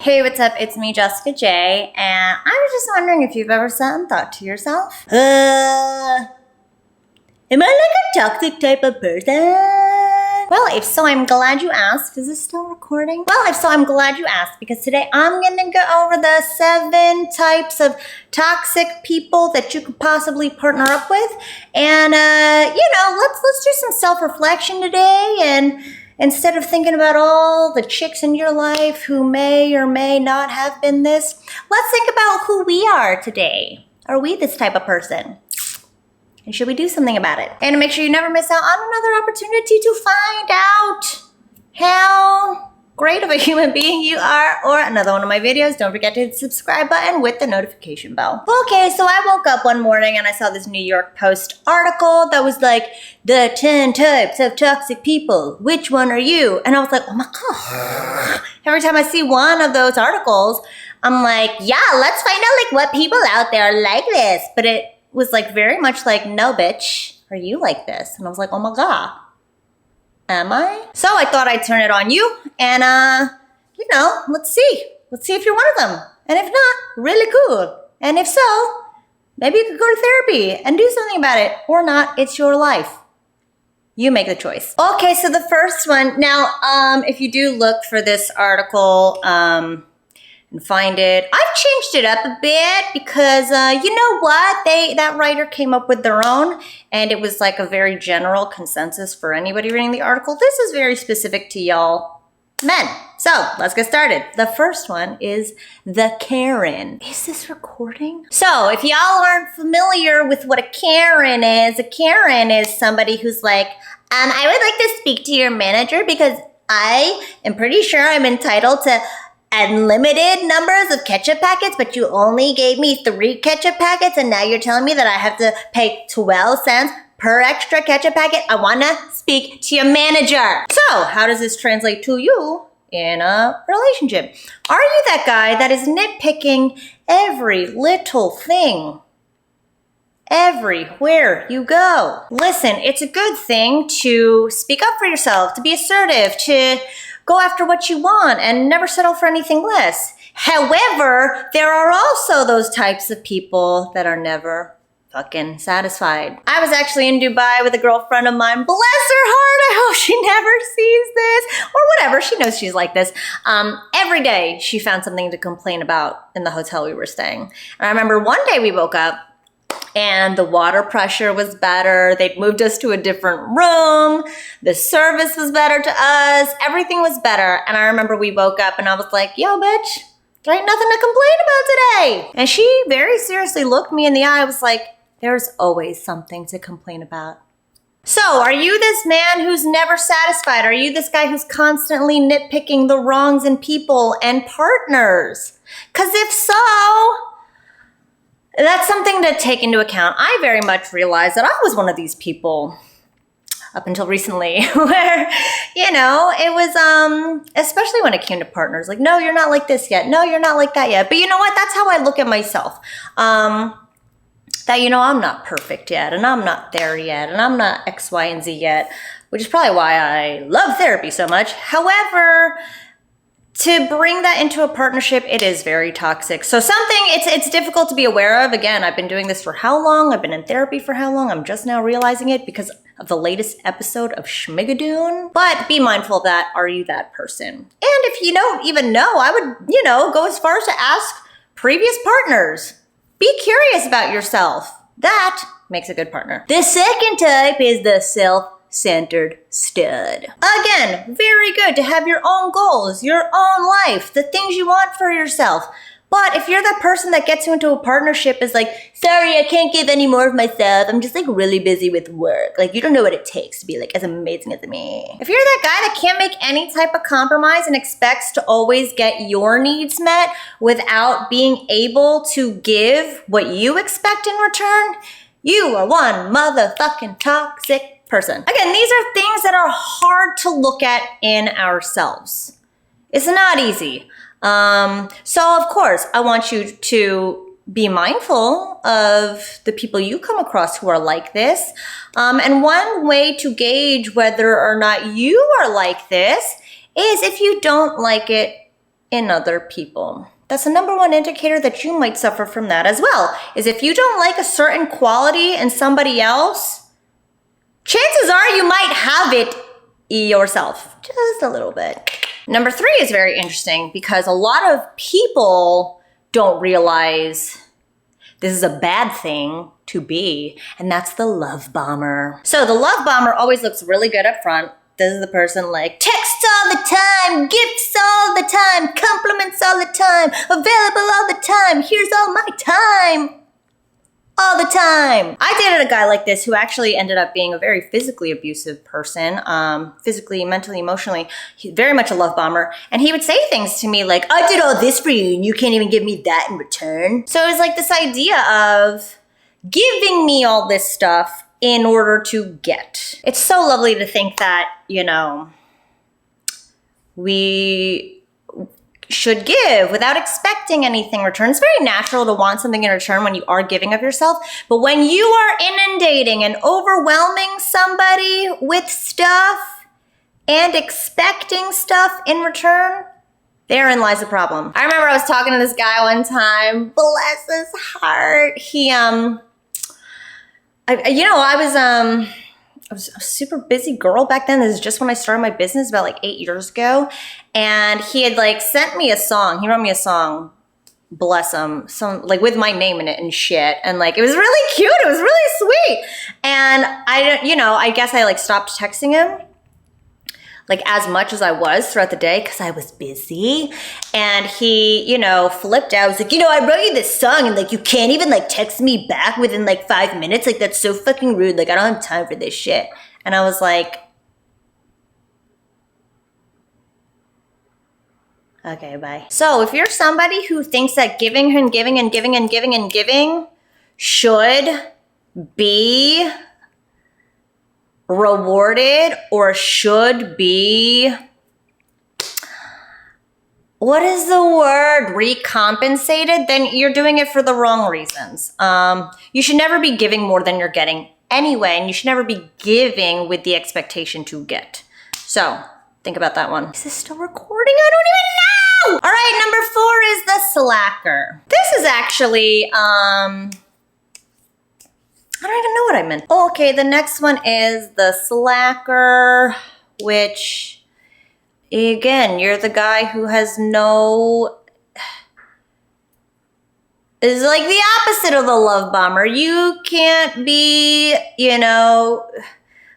Hey, what's up? It's me, Jessica J, and I was just wondering if you've ever sat and thought to yourself, am I like a toxic type of person? Well, if so, I'm glad you asked. Is this still recording? Well, if so, I'm glad you asked, because today I'm gonna go over the 7 types of toxic people that you could possibly partner up with. And, let's do some self-reflection today, and instead of thinking about all the chicks in your life who may or may not have been this, let's think about who we are today. Are we this type of person? And should we do something about it? And make sure you never miss out on another opportunity to find out how great of a human being you are, or another one of my videos. Don't forget to hit the subscribe button with the notification bell. Okay, so I woke up one morning and I saw this New York Post article that was like, the 10 types of toxic people. Which one are you? And I was like, oh my God. Every time I see one of those articles, I'm like, yeah, let's find out like what people out there are like this. But it was like very much like, no, bitch, are you like this? And I was like, oh my God. Am I? So I thought I'd turn it on you and, let's see. Let's see if you're one of them. And if not, really cool. And if so, maybe you could go to therapy and do something about it. Or not, it's your life. You make the choice. Okay, so the first one. Now, if you do look for this article, and find it. I've changed it up a bit because, you know what? That writer came up with their own, and it was like a very general consensus for anybody reading the article. This is very specific to y'all men. So let's get started. The first one is the Karen. Is this recording? So if y'all aren't familiar with what a Karen is somebody who's like, I would like to speak to your manager because I am pretty sure I'm entitled to unlimited numbers of ketchup packets, but you only gave me 3 ketchup packets, and now you're telling me that I have to pay 12 cents per extra ketchup packet. I want to speak to your manager. So how does this translate to you in a relationship? Are you that guy that is nitpicking every little thing everywhere you go? Listen, it's a good thing to speak up for yourself, to be assertive, to go after what you want and never settle for anything less. However, there are also those types of people that are never fucking satisfied. I was actually in Dubai with a girlfriend of mine. Bless her heart. I hope she never sees this or whatever. She knows she's like this. Every day she found something to complain about in the hotel we were staying. And I remember one day we woke up and the water pressure was better. They'd moved us to a different room. The service was better to us. Everything was better. And I remember we woke up and I was like, yo, bitch, there ain't nothing to complain about today. And she very seriously looked me in the eye. I was like, there's always something to complain about. So are you this man who's never satisfied? Are you this guy who's constantly nitpicking the wrongs in people and partners? Because if so, that's something to take into account. I very much realized that I was one of these people up until recently where, it was, especially when it came to partners, like, no, you're not like this yet. No, you're not like that yet. But you know what? That's how I look at myself. That, I'm not perfect yet, and I'm not there yet, and I'm not X, Y, and Z yet, which is probably why I love therapy so much. However, to bring that into a partnership, it is very toxic. So it's difficult to be aware of. Again, I've been doing this for how long? I've been in therapy for how long? I'm just now realizing it because of the latest episode of Schmigadoon. But be mindful of that. Are you that person? And if you don't even know, I would, go as far as to ask previous partners. Be curious about yourself. That makes a good partner. The second type is the self-centered stud. Again, very good to have your own goals, your own life, the things you want for yourself. But if you're that person that gets you into a partnership is like, sorry, I can't give any more of myself. I'm just like really busy with work. Like, you don't know what it takes to be like as amazing as me. If you're that guy that can't make any type of compromise and expects to always get your needs met without being able to give what you expect in return, you are one motherfucking toxic person. Again, these are things that are hard to look at in ourselves. It's not easy. So of course, I want you to be mindful of the people you come across who are like this. And one way to gauge whether or not you are like this is if you don't like it in other people. That's the number one indicator that you might suffer from that as well, is if you don't like a certain quality in somebody else, chances are you might have it yourself, just a little bit. Number 3 is very interesting because a lot of people don't realize this is a bad thing to be, and that's the love bomber. So the love bomber always looks really good up front. This is the person like, texts all the time, gifts all the time, compliments all the time, available all the time, here's all my time. All the time. I dated a guy like this who actually ended up being a very physically abusive person, physically, mentally, emotionally. He's very much a love bomber. And he would say things to me like, I did all this for you and you can't even give me that in return. So it was like this idea of giving me all this stuff in order to get. It's so lovely to think that, you know, we should give without expecting anything in return. It's very natural to want something in return when you are giving of yourself. But when you are inundating and overwhelming somebody with stuff and expecting stuff in return, therein lies the problem. I remember I was talking to this guy one time, bless his heart. I was a super busy girl back then. This is just when I started my business about like 8 years ago. And he had like sent me a song. He wrote me a song, bless him, some like with my name in it and shit. And like, it was really cute. It was really sweet. And I guess I like stopped texting him like as much as I was throughout the day because I was busy. And he, flipped out. I was like, I wrote you this song and like, you can't even like text me back within like 5 minutes. Like, that's so fucking rude. Like, I don't have time for this shit. And I was like, okay, bye. So if you're somebody who thinks that giving and giving and giving and giving and giving should be rewarded or should be, what is the word, recompensated, then you're doing it for the wrong reasons. You should never be giving more than you're getting anyway, and you should never be giving with the expectation to get. So think about that one. Is this still recording? I don't even know. All right, number 4 is the slacker. This is actually, I don't even know what I meant. Okay, the next one is the slacker, which, again, you're the guy who has is like the opposite of the love bomber. You can't be,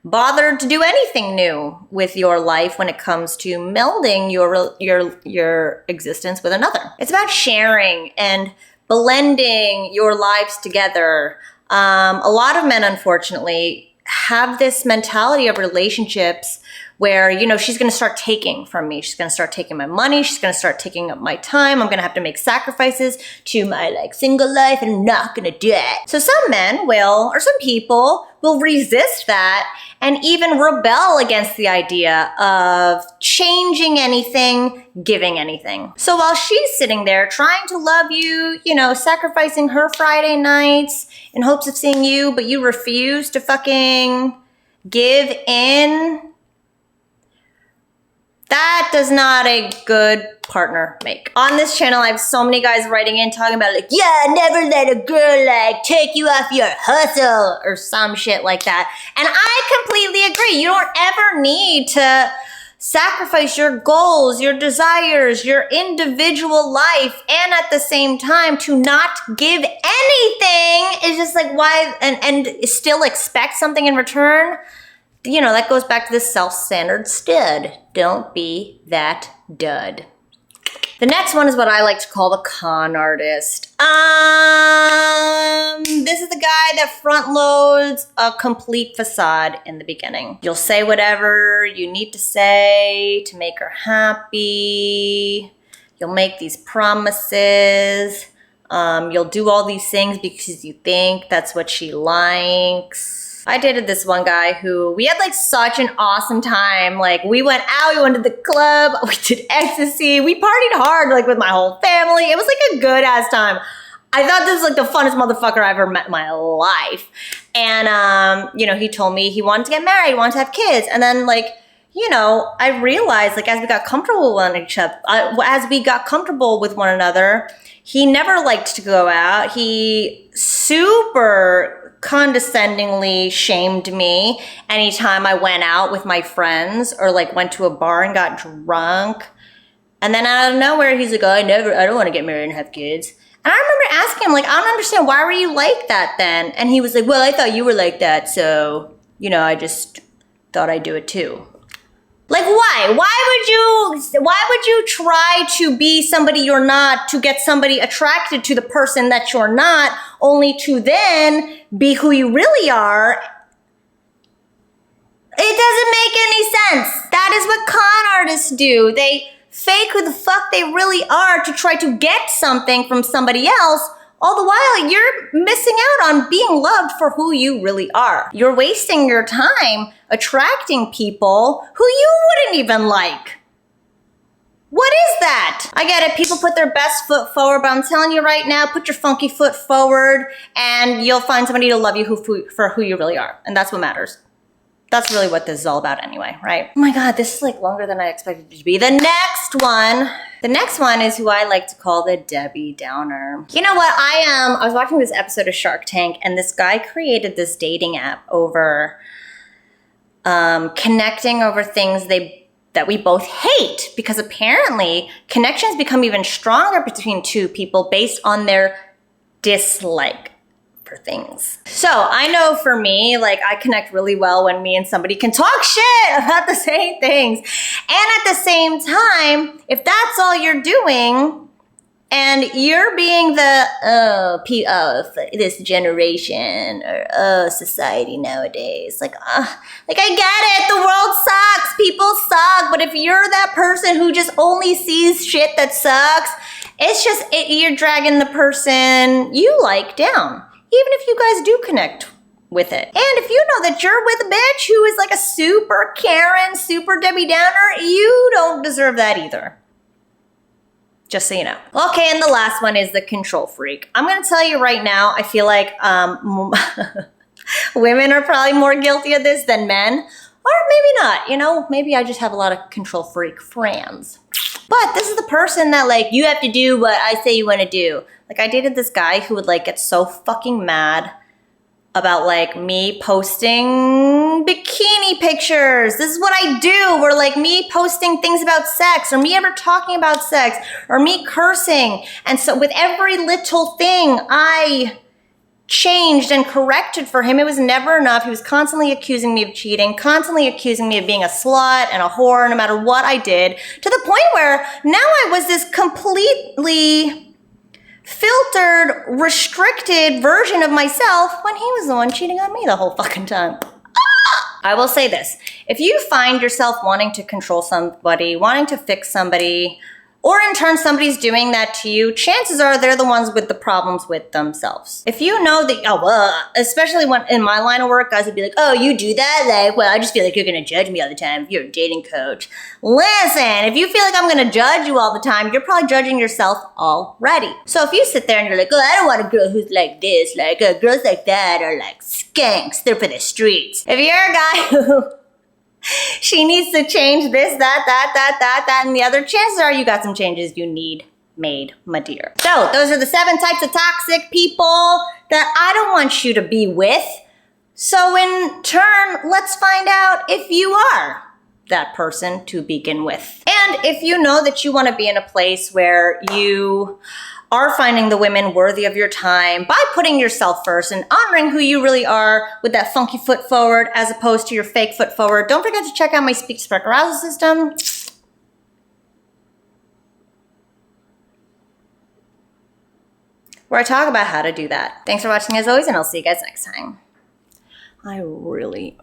bothered to do anything new with your life when it comes to melding your existence with another. It's about sharing and blending your lives together. A lot of men, unfortunately, have this mentality of relationships where, she's going to start taking from me. She's going to start taking my money. She's going to start taking up my time. I'm going to have to make sacrifices to my single life, and I'm not going to do it. So some men or some people will resist that and even rebel against the idea of changing anything, giving anything. So while she's sitting there trying to love you, sacrificing her Friday nights in hopes of seeing you, but you refuse to fucking give in, that does not a good partner make. On this channel, I have so many guys writing in talking about never let a girl take you off your hustle or some shit like that. And I completely agree. You don't ever need to sacrifice your goals, your desires, your individual life, and at the same time to not give anything is just like, why, and still expect something in return. That goes back to the self-centered stud. Don't be that dud. The next one is what I like to call the con artist. This is the guy that front loads a complete facade in the beginning. You'll say whatever you need to say to make her happy. You'll make these promises. You'll do all these things because you think that's what she likes. I dated this one guy who we had such an awesome time. We went out, we went to the club, we did ecstasy, we partied hard with my whole family. It was a good ass time. I thought this was the funnest motherfucker I ever met in my life. And he told me he wanted to get married, he wanted to have kids. And then you know, I realized like as we got comfortable with each other, with one another, he never liked to go out. He super condescendingly shamed me anytime I went out with my friends or like went to a bar and got drunk. And then out of nowhere, he's like, oh, I don't want to get married and have kids. And I remember asking him, like, I don't understand, why were you like that then? And he was like, well, I thought you were like that, so, you know, I just thought I'd do it too. Like, why? Why would you try to be somebody you're not to get somebody attracted to the person that you're not, only to then be who you really are? It doesn't make any sense. That is what con artists do. They fake who the fuck they really are to try to get something from somebody else. All the while, you're missing out on being loved for who you really are. You're wasting your time attracting people who you wouldn't even like. What is that? I get it. People put their best foot forward, but I'm telling you right now, put your funky foot forward and you'll find somebody to love you for who you really are. And that's what matters. That's really what this is all about anyway, right? Oh my God, this is like longer than I expected it to be. The next one is who I like to call the Debbie Downer. You know what, I was watching this episode of Shark Tank and this guy created this dating app over connecting over things that we both hate, because apparently connections become even stronger between two people based on their dislike for things. So I know for me, like I connect really well when me and somebody can talk shit about the same things. And at the same time, if that's all you're doing and you're being this generation or society nowadays, like I get it, the world sucks, people suck, but if you're that person who just only sees shit that sucks, you're dragging the person you like down. Even if you guys do connect with it. And if you know that you're with a bitch who is like a super Karen, super Debbie Downer, you don't deserve that either. Just so you know. Okay, and the last one is the control freak. I'm gonna tell you right now, I feel like women are probably more guilty of this than men. Or maybe not, you know, maybe I just have a lot of control freak friends. But this is the person that like, you have to do what I say you want to do. Like I dated this guy who would like get so fucking mad about like me posting bikini pictures. This is what I do. Or like me posting things about sex or me ever talking about sex or me cursing. And so with every little thing I changed and corrected for him, it was never enough. He was constantly accusing me of cheating, constantly accusing me of being a slut and a whore no matter what I did, to the point where now I was this completely filtered, restricted version of myself when he was the one cheating on me the whole fucking time. I will say this, if you find yourself wanting to control somebody, wanting to fix somebody, or in turn somebody's doing that to you, chances are they're the ones with the problems with themselves. If you know that, especially when in my line of work, guys would be like, oh, you do that? Like, well, I just feel like you're gonna judge me all the time if you're a dating coach. Listen, if you feel like I'm gonna judge you all the time, you're probably judging yourself already. So if you sit there and you're like, oh, I don't want a girl who's like this, like girls like that are like skanks, they're for the streets. If you're a guy who she needs to change this, that, and the other, chances are you got some changes you need made, my dear. So those are the 7 types of toxic people that I don't want you to be with. So in turn, let's find out if you are that person to begin with. And if you know that you want to be in a place where you are finding the women worthy of your time by putting yourself first and honoring who you really are with that funky foot forward as opposed to your fake foot forward, don't forget to check out my Speak to Spark Arousal system. Where I talk about how to do that. Thanks for watching as always, and I'll see you guys next time. I really